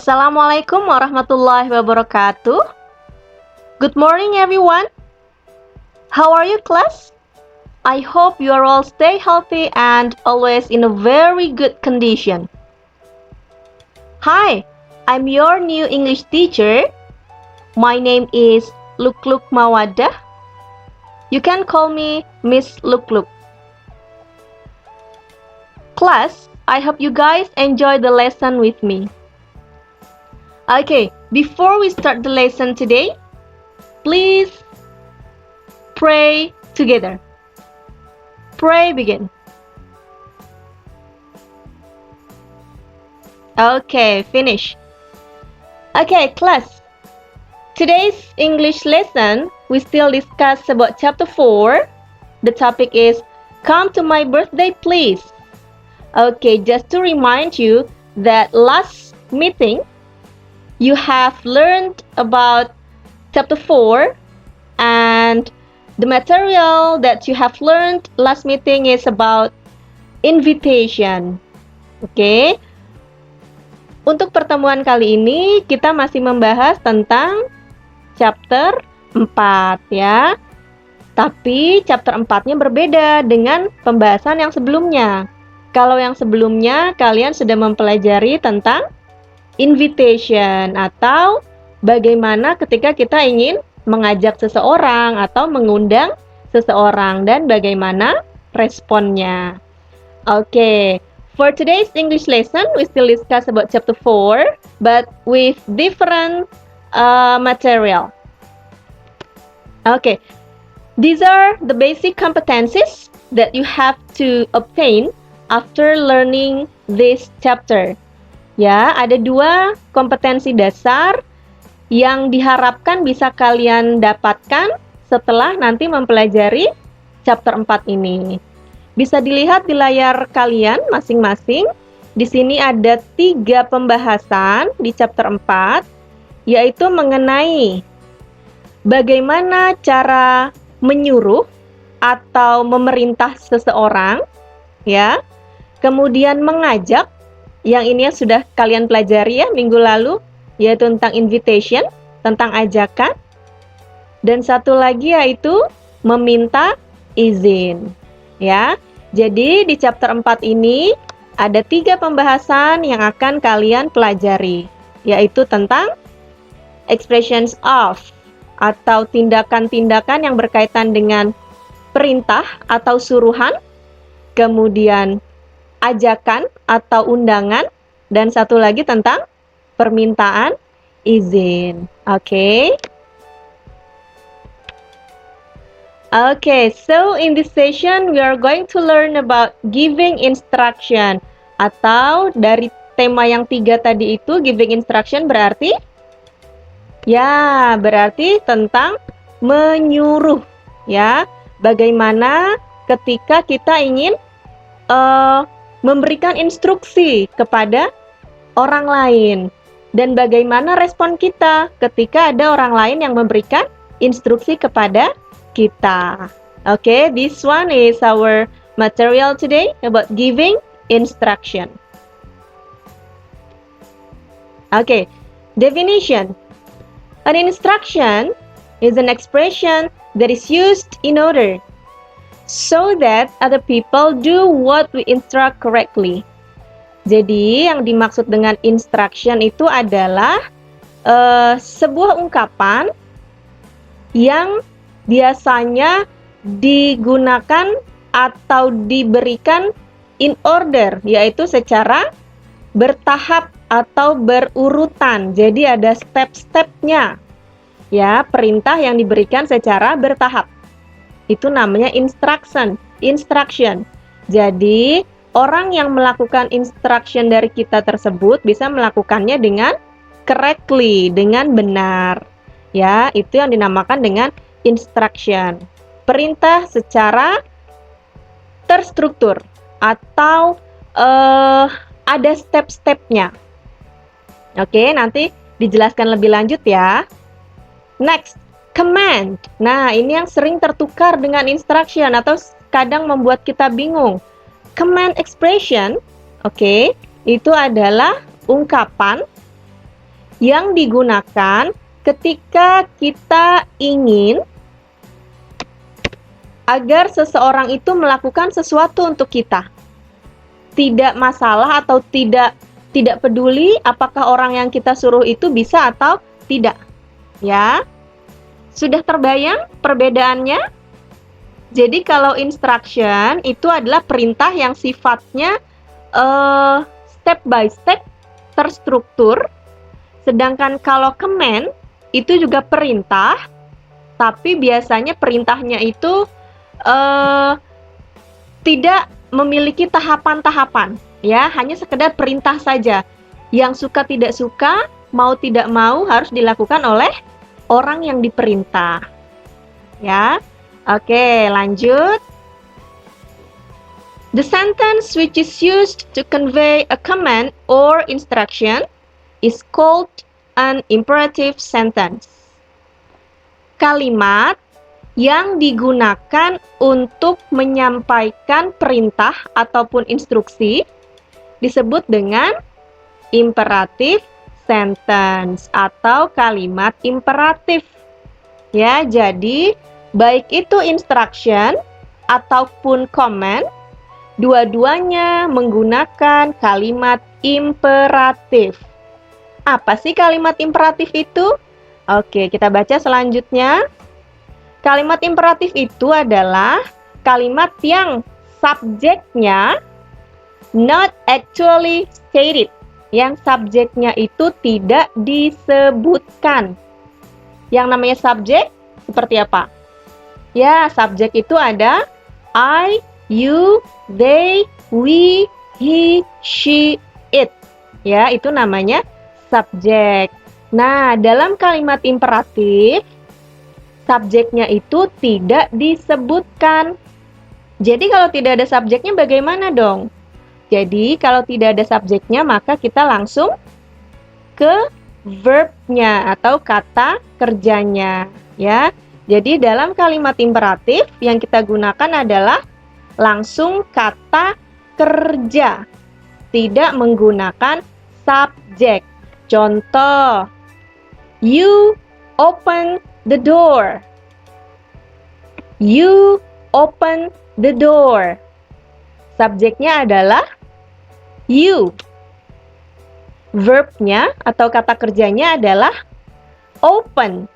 Assalamualaikum warahmatullahi wabarakatuh. Good morning everyone. How are you class? I hope you are all stay healthy and always in a very good condition. Hi, I'm your new English teacher. My name is Lukluk Mawadah. You can call me Miss Lukluk. Class, I hope you guys enjoy the lesson with me. Okay, before we start the lesson today, please pray together. Pray begin. Okay, finish. Okay, class. Today's English lesson, we still discuss about chapter 4. The topic is, come to my birthday please. Okay, just to remind you that last meeting, you have learned about chapter 4 and the material that you have learned last meeting is about invitation. Oke. Untuk pertemuan kali ini kita masih membahas tentang chapter 4 ya. Tapi chapter 4-nya berbeda dengan pembahasan yang sebelumnya. Kalau yang sebelumnya kalian sudah mempelajari tentang invitation atau bagaimana ketika kita ingin mengajak seseorang atau mengundang seseorang dan bagaimana responnya. Okay, for today's English lesson, we still discuss about chapter 4, but with different material. Okay, these are the basic competencies that you have to obtain after learning this chapter. Ya, ada 2 kompetensi dasar yang diharapkan bisa kalian dapatkan setelah nanti mempelajari chapter 4 ini. Bisa dilihat di layar kalian masing-masing. Di sini ada 3 pembahasan di chapter 4, yaitu mengenai bagaimana cara menyuruh atau memerintah seseorang, ya. Kemudian mengajak, yang ini sudah kalian pelajari ya minggu lalu, yaitu tentang invitation, tentang ajakan. Dan satu lagi yaitu meminta izin. Ya, jadi di chapter 4 ini ada 3 pembahasan yang akan kalian pelajari, yaitu tentang expressions of, atau tindakan-tindakan yang berkaitan dengan perintah atau suruhan, kemudian ajakan atau undangan, dan satu lagi tentang permintaan izin. Okay? Okay, so in this session we are going to learn about giving instruction. Atau dari tema yang 3 tadi itu, giving instruction berarti? Ya, berarti tentang menyuruh. Ya, bagaimana ketika kita ingin memberikan instruksi kepada orang lain. Dan bagaimana respon kita ketika ada orang lain yang memberikan instruksi kepada kita. Okay, this one is our material today about giving instruction. Okay, definition. An instruction is an expression that is used in order so that other people do what we instruct correctly. Jadi, yang dimaksud dengan instruction itu adalah sebuah ungkapan yang biasanya digunakan atau diberikan in order, yaitu secara bertahap atau berurutan. Jadi ada step-stepnya. Ya, perintah yang diberikan secara bertahap. Itu namanya instruction. Jadi, orang yang melakukan instruction dari kita tersebut bisa melakukannya dengan correctly, dengan benar. Ya, itu yang dinamakan dengan instruction. Perintah secara terstruktur atau ada step-stepnya. Oke, nanti dijelaskan lebih lanjut ya. Next, command. Nah, ini yang sering tertukar dengan instruction atau kadang membuat kita bingung. Command expression, oke, itu adalah ungkapan yang digunakan ketika kita ingin agar seseorang itu melakukan sesuatu untuk kita. Tidak masalah atau tidak peduli apakah orang yang kita suruh itu bisa atau tidak. Ya. Sudah terbayang perbedaannya? Jadi kalau instruction itu adalah perintah yang sifatnya step by step, terstruktur. Sedangkan kalau command itu juga perintah, tapi biasanya perintahnya itu tidak memiliki tahapan-tahapan, ya, hanya sekedar perintah saja. Yang suka tidak suka, mau tidak mau harus dilakukan oleh orang yang diperintah. Ya. Oke, lanjut. The sentence which is used to convey a command or instruction is called an imperative sentence. Kalimat yang digunakan untuk menyampaikan perintah ataupun instruksi disebut dengan imperative sentence atau kalimat imperatif. Ya, jadi baik itu instruction ataupun command, dua-duanya menggunakan kalimat imperatif. Apa sih kalimat imperatif itu? Oke, kita baca selanjutnya. Kalimat imperatif itu adalah kalimat yang subjeknya not actually stated. Yang subjeknya itu tidak disebutkan. Yang namanya subjek seperti apa? Ya, subjek itu ada I, you, they, we, he, she, it. Ya, itu namanya subjek. Nah, dalam kalimat imperatif, subjeknya itu tidak disebutkan. Jadi kalau tidak ada subjeknya bagaimana dong? Jadi kalau tidak ada subjeknya maka kita langsung ke verbnya atau kata kerjanya, ya. Jadi dalam kalimat imperatif yang kita gunakan adalah langsung kata kerja, tidak menggunakan subjek. Contoh, you open the door. You open the door. Subjeknya adalah you. Verbnya atau kata kerjanya adalah open.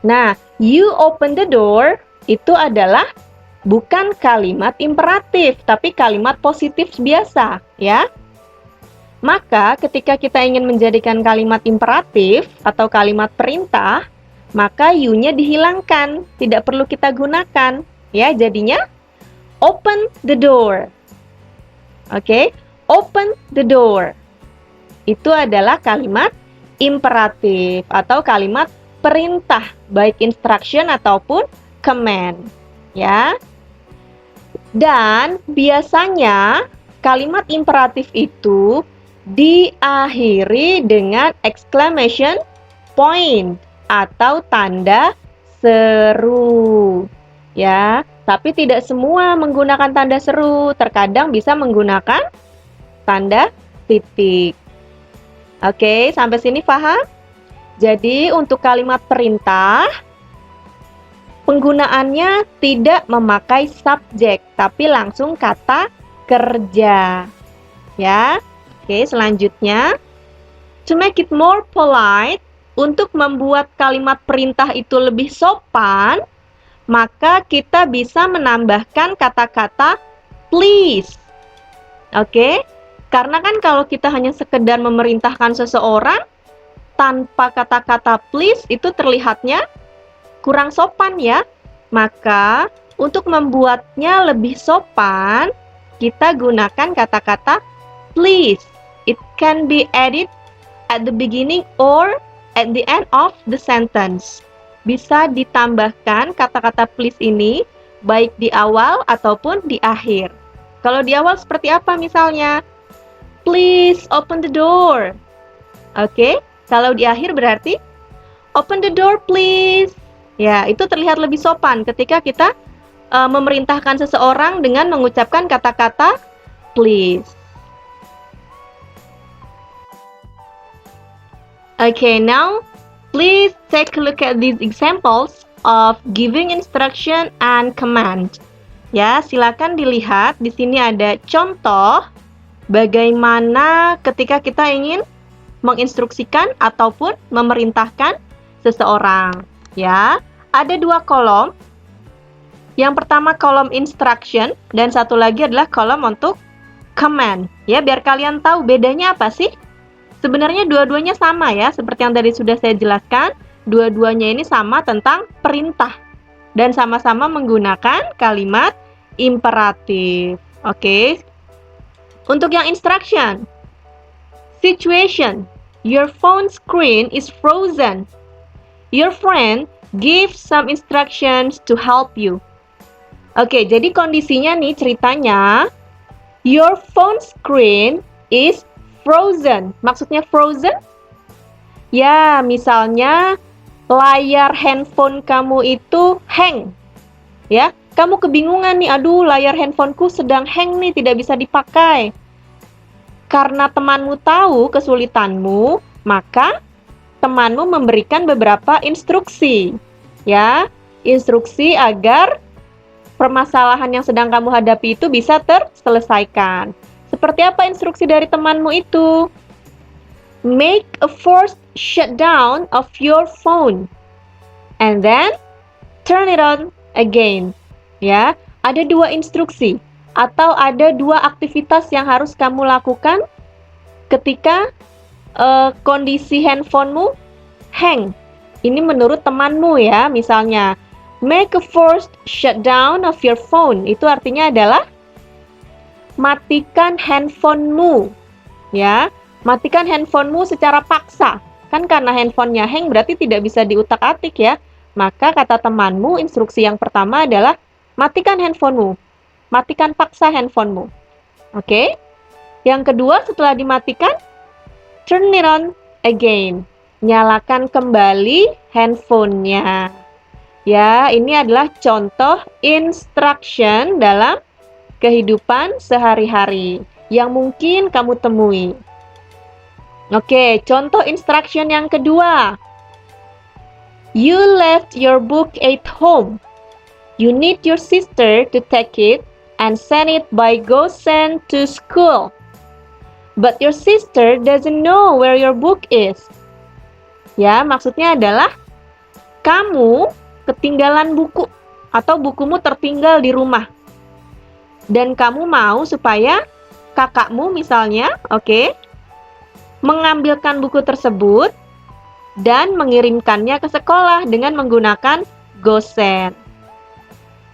Nah, you open the door itu adalah bukan kalimat imperatif, tapi kalimat positif biasa, ya. Maka ketika kita ingin menjadikan kalimat imperatif atau kalimat perintah, maka you-nya dihilangkan, tidak perlu kita gunakan, ya. Jadinya open the door. Oke, open the door. Itu adalah kalimat imperatif atau kalimat perintah, baik instruction ataupun command, ya. Dan biasanya kalimat imperatif itu diakhiri dengan exclamation point atau tanda seru, ya. Tapi tidak semua menggunakan tanda seru, terkadang bisa menggunakan tanda titik. Oke, sampai sini paham? Jadi untuk kalimat perintah, penggunaannya tidak memakai subjek, tapi langsung kata kerja. Ya, oke, selanjutnya. To make it more polite, untuk membuat kalimat perintah itu lebih sopan, maka kita bisa menambahkan kata-kata please. Oke, karena kan kalau kita hanya sekedar memerintahkan seseorang, tanpa kata-kata please itu terlihatnya kurang sopan, ya. Maka untuk membuatnya lebih sopan, kita gunakan kata-kata please. It can be added at the beginning or at the end of the sentence. Bisa ditambahkan kata-kata please ini baik di awal ataupun di akhir. Kalau di awal seperti apa misalnya? Please open the door. Oke. Kalau di akhir berarti open the door please. Ya, itu terlihat lebih sopan ketika kita memerintahkan seseorang dengan mengucapkan kata-kata please. Okay, now please take a look at these examples of giving instruction and command. Ya, silakan dilihat. Di sini ada contoh bagaimana ketika kita ingin menginstruksikan ataupun memerintahkan seseorang. Ya, ada dua kolom. Yang pertama kolom instruction dan satu lagi adalah kolom untuk command. Ya, biar kalian tahu bedanya apa sih? Sebenarnya dua-duanya sama ya, seperti yang tadi sudah saya jelaskan. Dua-duanya ini sama tentang perintah dan sama-sama menggunakan kalimat imperatif. Oke. Untuk yang instruction, situation, your phone screen is frozen. Your friend gives some instructions to help you. Oke, jadi kondisinya nih ceritanya, your phone screen is frozen. Maksudnya frozen? Ya, misalnya layar handphone kamu itu hang. Ya, kamu kebingungan nih, aduh layar handphoneku sedang hang nih, tidak bisa dipakai. Karena temanmu tahu kesulitanmu, maka temanmu memberikan beberapa instruksi. Ya, instruksi agar permasalahan yang sedang kamu hadapi itu bisa terselesaikan. Seperti apa instruksi dari temanmu itu? Make a forced shutdown of your phone and then turn it on again. Ya, ada dua instruksi atau ada dua aktivitas yang harus kamu lakukan ketika kondisi handphonemu hang. Ini menurut temanmu ya, misalnya make a forced shutdown of your phone. Itu artinya adalah matikan handphonemu, ya, matikan handphonemu secara paksa. Kan karena handphonenya hang berarti tidak bisa diutak-atik ya. Maka kata temanmu, instruksi yang pertama adalah matikan handphonemu, matikan paksa handphonemu. Oke? Yang kedua setelah dimatikan, turn it on again, nyalakan kembali handphonenya. Ya, ini adalah contoh instruction dalam kehidupan sehari-hari yang mungkin kamu temui. Oke, contoh instruction yang kedua. You left your book at home. You need your sister to take it and send it by GoSend to school. But your sister doesn't know where your book is. Ya, maksudnya adalah kamu ketinggalan buku atau bukumu tertinggal di rumah. Dan kamu mau supaya kakakmu misalnya, mengambilkan buku tersebut dan mengirimkannya ke sekolah dengan menggunakan GoSend.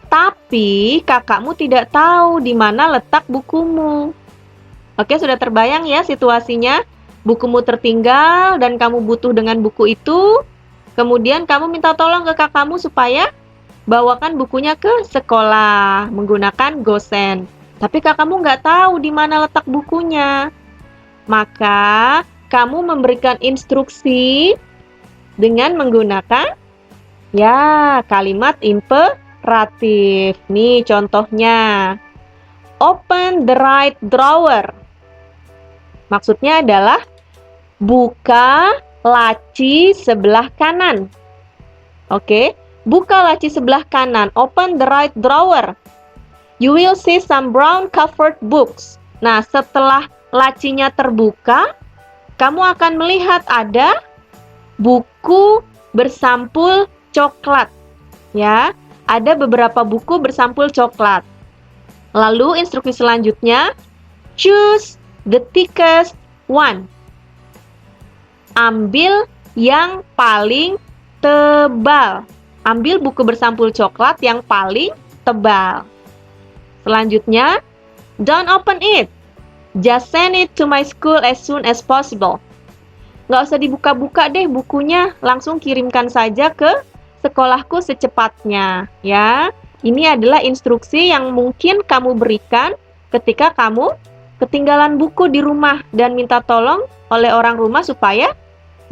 Tapi kakakmu tidak tahu di mana letak bukumu. Oke, sudah terbayang ya situasinya? Bukumu tertinggal dan kamu butuh dengan buku itu. Kemudian kamu minta tolong ke kakakmu supaya bawakan bukunya ke sekolah menggunakan GoSend. Tapi kakakmu nggak tahu di mana letak bukunya. Maka kamu memberikan instruksi dengan menggunakan kalimat imperatif. Nih contohnya. Open the right drawer. Maksudnya adalah buka laci sebelah kanan. Buka laci sebelah kanan. Open the right drawer. You will see some brown covered books. Nah, setelah lacinya terbuka, kamu akan melihat ada buku bersampul coklat. Ya, ada beberapa buku bersampul coklat. Lalu instruksi selanjutnya, choose the thickest one. Ambil yang paling tebal. Ambil buku bersampul coklat yang paling tebal. Selanjutnya, don't open it. Just send it to my school as soon as possible. Nggak usah dibuka-buka deh bukunya, langsung kirimkan saja ke sekolahku secepatnya. Ya, ini adalah instruksi yang mungkin kamu berikan ketika kamu ketinggalan buku di rumah dan minta tolong oleh orang rumah supaya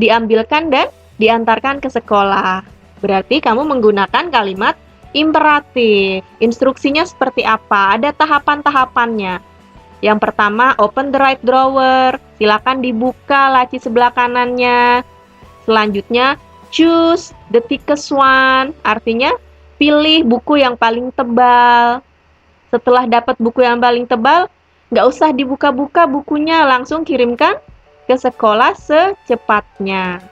diambilkan dan diantarkan ke sekolah. Berarti kamu menggunakan kalimat imperatif. Instruksinya seperti apa? Ada tahapan-tahapannya. Yang pertama, open the right drawer. Silakan dibuka laci sebelah kanannya. Selanjutnya, choose the thickest one, artinya pilih buku yang paling tebal. Setelah dapat buku yang paling tebal, nggak usah dibuka-buka bukunya, langsung kirimkan ke sekolah secepatnya.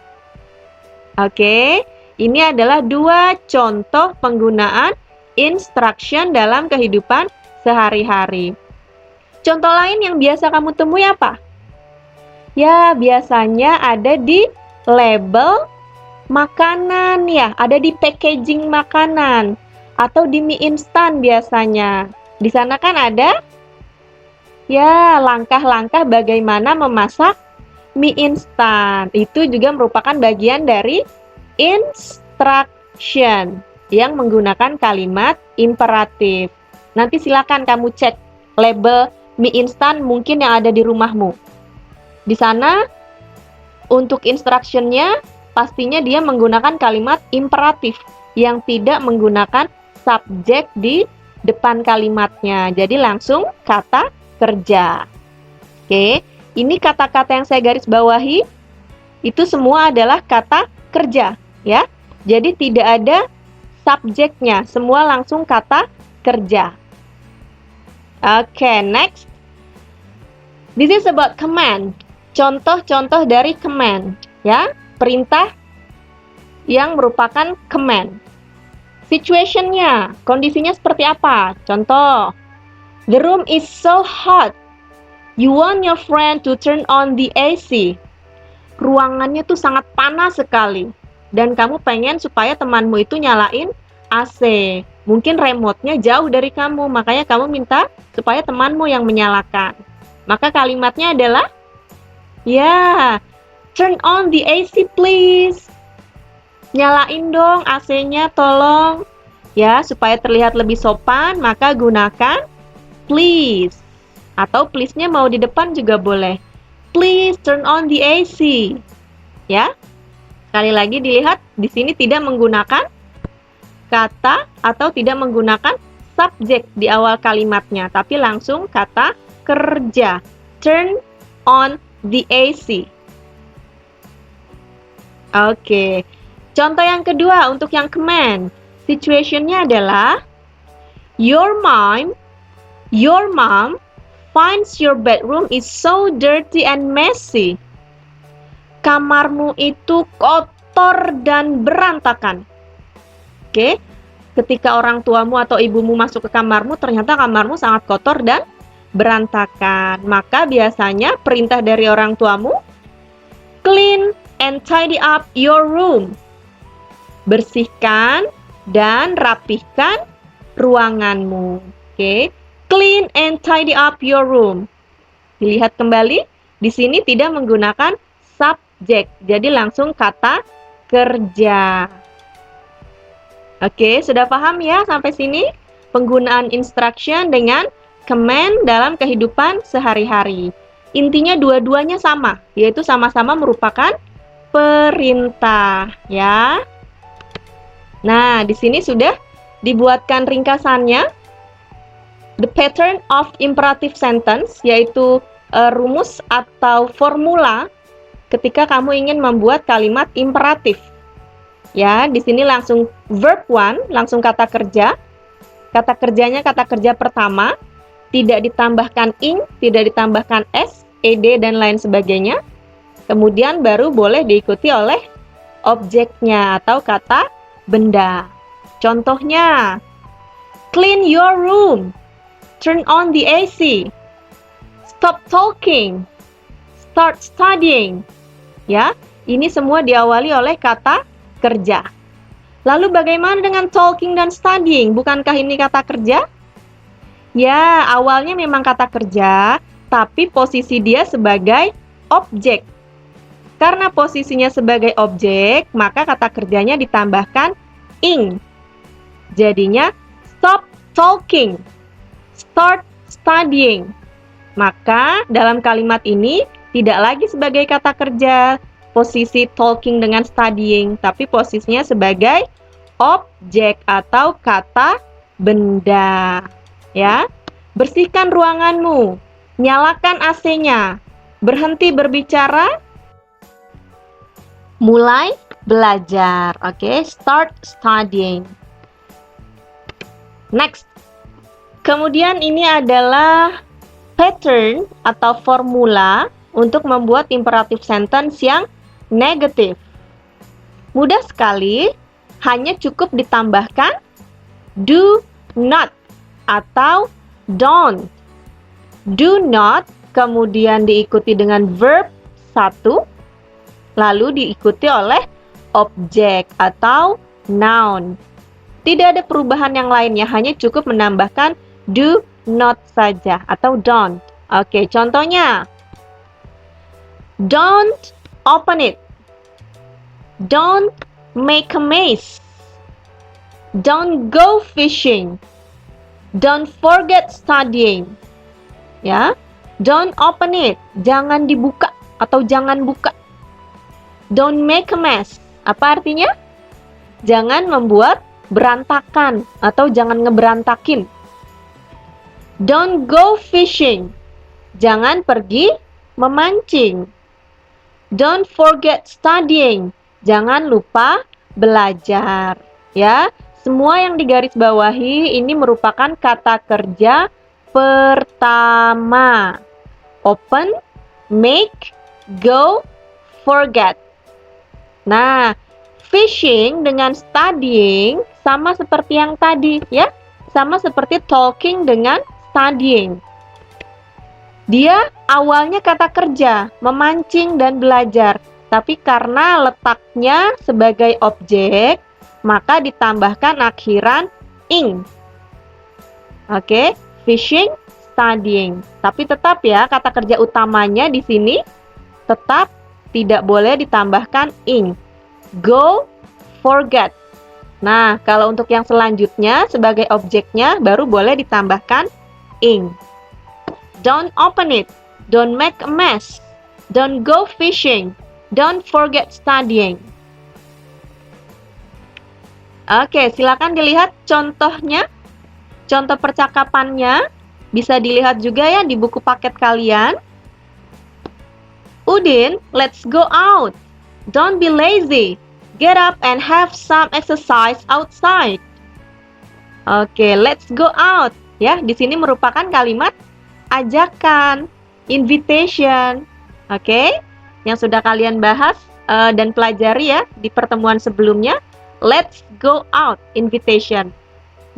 Oke, ini adalah 2 contoh penggunaan instruction dalam kehidupan sehari-hari. Contoh lain yang biasa kamu temui apa? Ya, biasanya ada di label makanan ya, ada di packaging makanan atau di mie instan biasanya. Di sana kan ada ya langkah-langkah bagaimana memasak mie instan. Itu juga merupakan bagian dari instruction yang menggunakan kalimat imperatif. Nanti silakan kamu cek label mie instan mungkin yang ada di rumahmu. Di sana untuk instruction-nya pastinya dia menggunakan kalimat imperatif yang tidak menggunakan subjek di depan kalimatnya. Jadi langsung kata kerja. Oke, ini kata-kata yang saya garis bawahi itu semua adalah kata kerja ya. Jadi tidak ada subjeknya, semua langsung kata kerja. Oke, next. This is about command. Contoh-contoh dari command, ya, perintah yang merupakan command. Situation-nya, kondisinya seperti apa? Contoh, the room is so hot. You want your friend to turn on the AC. Ruangannya tuh sangat panas sekali. Dan kamu pengen supaya temanmu itu nyalain AC. Mungkin remote-nya jauh dari kamu, makanya kamu minta supaya temanmu yang menyalakan. Maka kalimatnya adalah, ya, turn on the AC please. Nyalain dong AC-nya tolong. Ya, supaya terlihat lebih sopan, maka gunakan please. Atau please-nya mau di depan juga boleh. Please turn on the AC. Ya. Sekali lagi dilihat, di sini tidak menggunakan kata atau tidak menggunakan subjek di awal kalimatnya, tapi langsung kata kerja. Turn on the AC. Oke. Contoh yang kedua untuk yang command. Situation-nya adalah your mom finds your bedroom is so dirty and messy. Kamarmu itu kotor dan berantakan. Oke. Ketika orang tuamu atau ibumu masuk ke kamarmu, ternyata kamarmu sangat kotor dan berantakan. Maka biasanya perintah dari orang tuamu, clean and tidy up your room. Bersihkan dan rapihkan ruanganmu. Oke. Clean and tidy up your room. Dilihat kembali, di sini tidak menggunakan subjek. Jadi langsung kata kerja. Oke, sudah paham ya sampai sini penggunaan instruction dengan command dalam kehidupan sehari-hari. Intinya dua-duanya sama, yaitu sama-sama merupakan perintah, ya. Nah, di sini sudah dibuatkan ringkasannya. The pattern of imperative sentence, yaitu rumus atau formula ketika kamu ingin membuat kalimat imperatif. Ya, di sini langsung verb 1, langsung kata kerja. Kata kerjanya kata kerja pertama, tidak ditambahkan ing, tidak ditambahkan s, ed, dan lain sebagainya. Kemudian baru boleh diikuti oleh objeknya atau kata benda. Contohnya, clean your room, turn on the AC, stop talking, start studying. Ya, ini semua diawali oleh kata kerja. Lalu bagaimana dengan talking dan studying? Bukankah ini kata kerja? Ya, awalnya memang kata kerja, tapi posisi dia sebagai objek. Karena posisinya sebagai objek, maka kata kerjanya ditambahkan ing. Jadinya stop talking, start studying. Maka dalam kalimat ini tidak lagi sebagai kata kerja, posisi talking dengan studying, tapi posisinya sebagai objek atau kata benda. Ya, bersihkan ruanganmu, nyalakan AC-nya, berhenti berbicara, Mulai belajar. Oke, start studying. Next. Kemudian ini adalah pattern atau formula untuk membuat imperative sentence yang negatif. Mudah sekali, hanya cukup ditambahkan do not atau don't. Do not kemudian diikuti dengan verb 1, lalu diikuti oleh objek atau noun. Tidak ada perubahan yang lainnya, hanya cukup menambahkan do not saja atau don't. Oke, contohnya. Don't open it. Don't make a mess. Don't go fishing. Don't forget studying. Ya, don't open it. Jangan dibuka atau jangan buka. Don't make a mess. Apa artinya? Jangan membuat berantakan atau jangan ngeberantakin. Don't go fishing. Jangan pergi memancing. Don't forget studying. Jangan lupa belajar. Ya, semua yang digarisbawahi ini merupakan kata kerja pertama. Open, make, go, forget. Nah, fishing dengan studying sama seperti yang tadi, ya. Sama seperti talking dengan studying. Dia awalnya kata kerja, memancing dan belajar. Tapi karena letaknya sebagai objek, maka ditambahkan akhiran ing. Oke, fishing, studying. Tapi tetap ya, kata kerja utamanya di sini tetap tidak boleh ditambahkan ing. Go, forget. Nah, kalau untuk yang selanjutnya sebagai objeknya baru boleh ditambahkan ing. Don't open it. Don't make a mess. Don't go fishing. Don't forget studying. Oke, silakan dilihat contohnya. Contoh percakapannya bisa dilihat juga ya di buku paket kalian. Udin, let's go out. Don't be lazy. Get up and have some exercise outside. Oke, let's go out. Ya, di sini merupakan kalimat ajakan, invitation. Oke, yang sudah kalian bahas dan pelajari ya di pertemuan sebelumnya. Let's go out, invitation.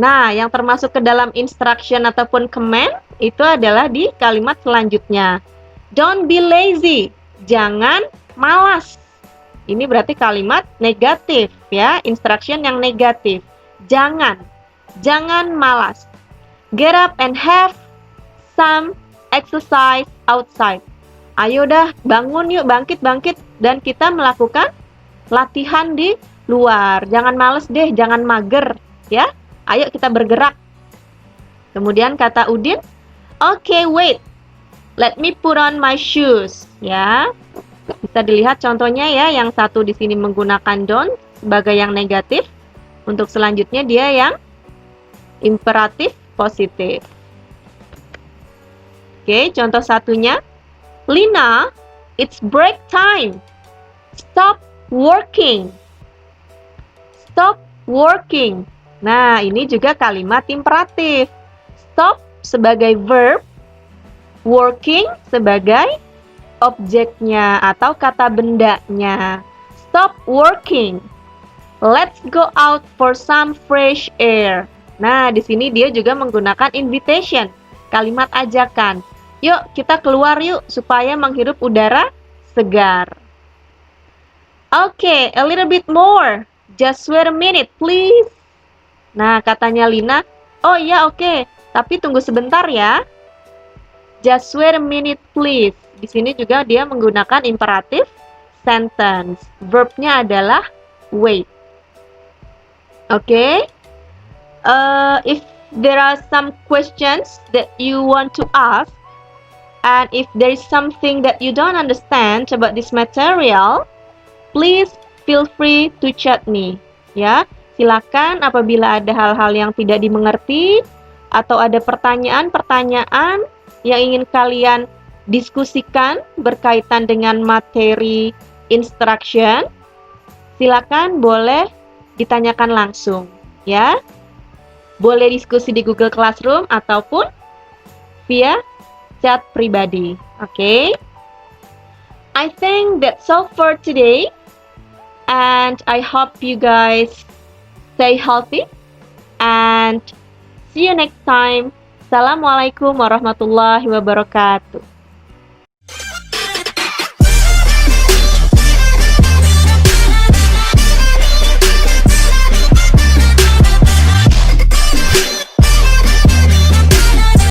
Nah, yang termasuk ke dalam instruction ataupun command itu adalah di kalimat selanjutnya. Don't be lazy. Jangan malas. Ini berarti kalimat negatif ya, instruction yang negatif. Jangan malas. Get up and have some exercise outside. Ayo dah, bangun yuk, bangkit dan kita melakukan latihan di luar. Jangan males deh, jangan mager ya. Ayo kita bergerak. Kemudian kata Udin, "Okay, wait. Let me put on my shoes." Ya. Bisa dilihat contohnya ya, yang satu di sini menggunakan don't sebagai yang negatif. Untuk selanjutnya dia yang imperatif positif. Oke, contoh satunya. Lina, it's break time. Stop working. Stop working. Nah, ini juga kalimat imperatif. Stop sebagai verb, working sebagai objeknya atau kata bendanya. Stop working. Let's go out for some fresh air. Nah, di sini dia juga menggunakan invitation, kalimat ajakan. Yuk, kita keluar yuk supaya menghirup udara segar. Okay, a little bit more. Just wait a minute, please. Nah, katanya Lina, oh iya oke, tapi tunggu sebentar ya. Just wait a minute, please. Di sini juga dia menggunakan imperatif sentence. Verbnya adalah wait. Oke. If there are some questions that you want to ask, and if there is something that you don't understand about this material, please feel free to chat me. Ya, silakan apabila ada hal-hal yang tidak dimengerti atau ada pertanyaan-pertanyaan yang ingin kalian diskusikan berkaitan dengan materi instruction, silakan boleh ditanyakan langsung, ya. Boleh diskusi di Google Classroom ataupun via chat pribadi. Oke? I think that's all for today, and I hope you guys stay healthy and see you next time. Assalamualaikum warahmatullahi wabarakatuh.